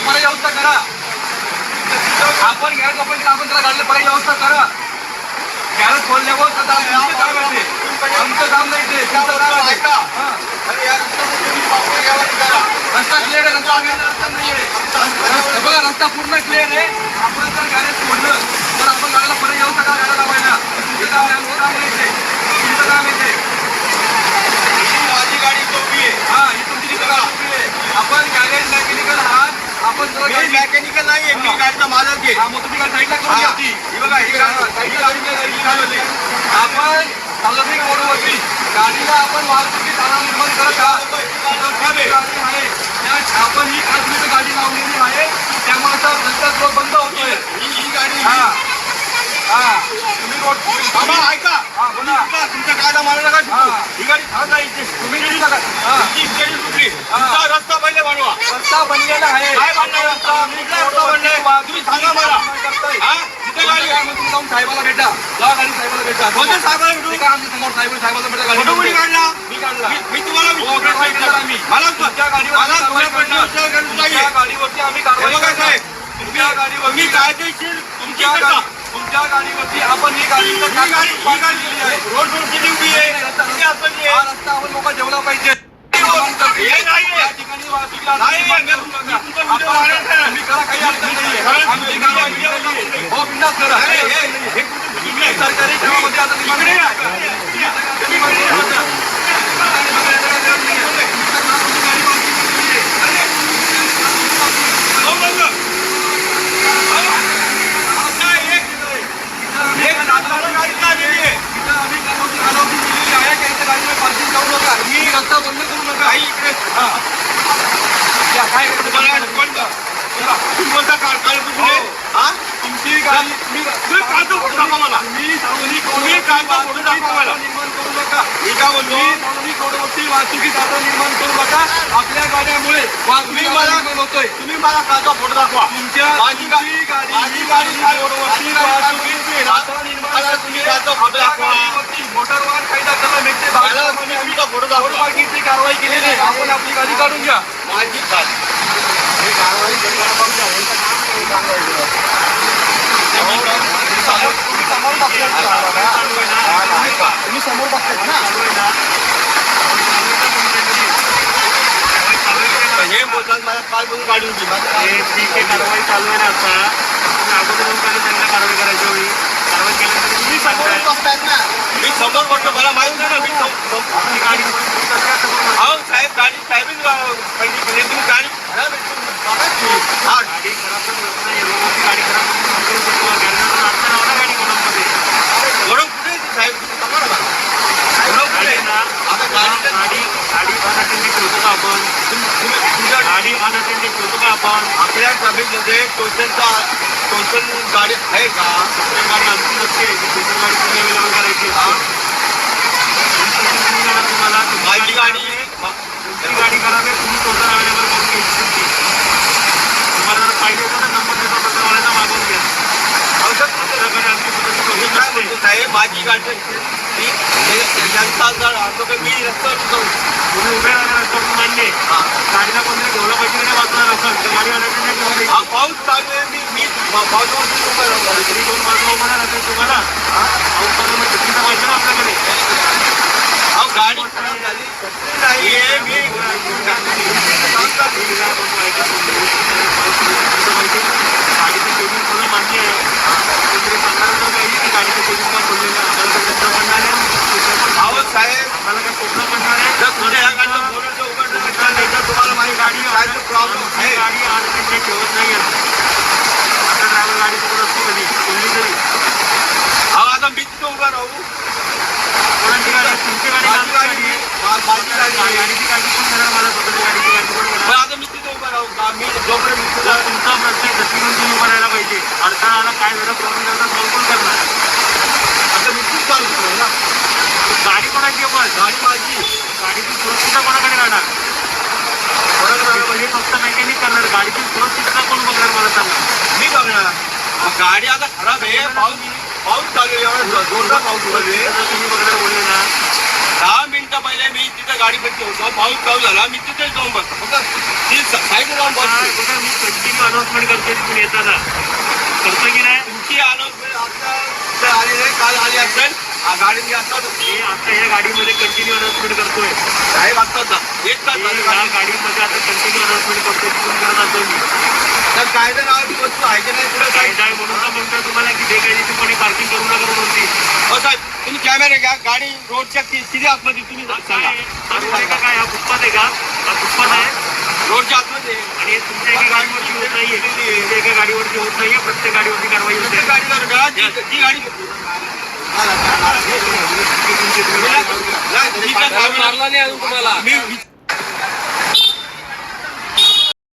पर्याय व्यवस्था करा. आपण गॅरेज ओपन केलं, आपण त्याला गाडीला पर्याय व्यवस्था करा. गॅरेज खोलल्यावर आमचं काम आहे, आमचं काम नाही ते ऐका. रस्ता क्लिअर आहे, रस्ता नाहीये बघा, रस्ता पूर्ण क्लिअर आहे. आपण जर गॅरेज खोललं तर आपण गाडीला पर्याय व्यवस्था करा, गाड्या लावायला. हे काम नाही ते, तुमचं काम आहे ते. माझी गाडी उभी आहे. हा, ही तुमची गाडी आहे. आपण गॅरेज मेकॅनिकल आहात, आपण मेकॅनिकल नाहीये, मी गाडीचा मालक आहे. मग तुम्ही साईडला करून घ्या ती. ही बघा, ही गाडी आपण सार्वजनिक रोडवरती गाडीला आपण वाहतुकी ताणा निर्माण करत आहात. आपण ही खासगी गाडी लावलेली आहे, त्यामुळे आता रस्ता रोड बंद होतोय. ही गाडी तुम्ही रोड बाबा ऐका. तुमच्या कायदा मानला का? ही गाडी थांब नाही, तुम्ही गेली नका. रस्ता पहिले बनवा. रस्ता बनलेला आहे. काय बनला रस्ता? रस्ता बनलाय. तुम्ही सांगा मला. तिथे गाडी आहे, मग तुम्ही जाऊन साहेबाला भेटा. जा गाडी साहेबाला भेटा. कोणत्या साहेबाला भेटू? का आमच्या समोर साहेबाला भेटा. गाडी कोणी काढला? मी काढला. मी तुम्हाला मला तुमच्या गाडीवरती आम्ही कारवाई करणार. तुमच्या गाडीवर मी कायदेशीर तुमच्या गाडीवरती आपण ही गाडी रोड उभी आहे. हा रस्ता आपण लोक जेवला पाहिजे. सरकारी कामामध्ये रस्ता बंद करू नका. इकडे काय बोलता तुमची गाडी तुम्ही कागद फोटो दाखवा मला. तुम्ही कागद फोटो दाखवा मला. निर्माण करू नका. मी काय बोलतो, रोडवरती वाहतुकी साधन निर्माण करू नका. आपल्या गाड्यामुळे वाहतुकी मला होतोय. तुम्ही मला कागद फोटो दाखवा. तुमच्या माझी गाडी रोडवरती वाहतुकी तुम्ही कागद फोटो दाखवा. मोटार वाहन कायदा कलम 112 फोटो दाखवा. बाकीची कारवाई केली नाही, आपण आपली गाडी काढून घ्या. माझी गाडी कारवाई तुम्ही समोर बघताय ना. हे बोलतात मला काल बघून गाडी होती. ठीक आहे, कारवाई चालू आहे ना. आता अगोदर त्यांना कारवाई करायची होती. कारवाई केल्यानंतर तुम्ही समोर बघतायत ना. मी समोर बघतो, मला माहिती नाही ना. मी आपली गाडी हो साहेब, गाडी साहेबच पहिली तुम्ही गाडी खराब गाडी खराब गाडी खराब गरम कुठे साहेब? आता गाडी अनअटेंडेड ठेवतो का आपण? तुमच्या गाडी अनअटेंडेड ठेवतो का आपण? आपल्या ट्रॅफिकमध्ये टोटल गाडी आहे का? गाडी आमची नसते. टोटल गाडी तुम्ही अवेलेबल करायची. तुम्हाला माझी गाडी गाडी खराब आहे, तुम्ही टोटल अवेलेबल करून घ्यायची. तुम्हाला जर पाहिजे होतं तर नंबर देतो, टोटलवाल्याचा मागून घ्या. साहेब माझी गाडी मी रस्त्यावर तुम्ही उभे राहणार रस्त्यावर मान्य. गाडीला कोणतरी ठेवलं पाहिजे नाही वाचणार असेल तर गाडी अडकण्याची. पाऊस चालू आहे, मी पावसावरती उभा राहणार. तरी 2 बाजू उभा राहणार तुम्हाला. पाऊस चालू मग छत्रीचा पाहिजे ना आपल्याकडे. गाडी नाही गाडीचं केबिन खोलणं मान्य आहे. गाडीचं केबिन का खोललेलं आम्हाला प्रश्न पडणार आहे. अहो साहेब, मला काय प्रश्न पडणार आहे? तुम्हाला माझी गाडी प्रॉब्लेम आहे. गाडी अनअटेंडेड ठेवत नाही. आता ड्रायव्हर गाडी पकडत असतो कधी कोणली तरी. अहो आता मी तिथं उभा राहू. कोणाची गाडी? तुमची गाडी. गाडीची काळजी कोण करणार? मला स्वतःची गाडीची काळजी कोण करणार? आता मी तिथं उभा राहू का? मी जोपर्यंत तुमचा प्रश्न आहे गती म्हणून तुम्ही उभा राहायला पाहिजे. अडथळा आला काय वेळा प्रॉब्लेम करता सॉल्व कोण करणार? आता मी खूप चालू करू ना. गाडी कोणाची आहे? पण गाडी माझी. गाडीची सुरक्षितता कोणाकडे राहणार? हे फक्त मेकॅनिक करणार. गाडीची सुरक्षितता कोण बघणार मला सांगा? मी बघणार. गाडी आता खराब आहे. पाऊस चालू आहे, एवढा जोरदार पाऊस चालू आहे. तुम्ही बघणार बोलले ना. 10 मिनिटं पहिले मी तिथं गाडी बसली होतो. पाऊस चालू झाला, मी तिथेच जाऊन बसतो. फक्त ती साईडला जाऊन बसतो. बघा मी कंटिन्यू अनाउन्समेंट करतोय तुम्ही येताना, करतोय की नाही? तुमची अनाउन्समेंट आता आली नाही, काल आली असेल. गाडी मी आता मी आता या गाडीमध्ये कंटिन्यू अनाउन्समेंट करतोय. साहेब आता एक तास झाले या गाडी. गाडीमध्ये आता कंटिन्यू अनाउन्समेंट करतोय, फोन करत असतो मी. तर कायदा नावाची वस्तू आहे की नाही पुढे कायदा आहे म्हणून तर म्हणतोय तुम्हाला की बेकायदेशीरपणे पार्किंग करू नका म्हणून. हो साहेब, तुम्ही कॅमेरे घ्या. गाडी रोडच्या किती आतमध्ये तुम्ही सांगा. काय हा फुटपाथ आहे का? हा फुटपाथ आहे रोडच्या आतमध्ये आणि हे तुमच्या एका गाडीवरती होत नाहीये. तुमच्या एका गाडीवरती होत नाहीये, प्रत्येक गाडीवरती कारवाई होते. प्रत्येक गाडीवर घ्या. जी गाडी मारला नाही अजून तुम्हाला. मी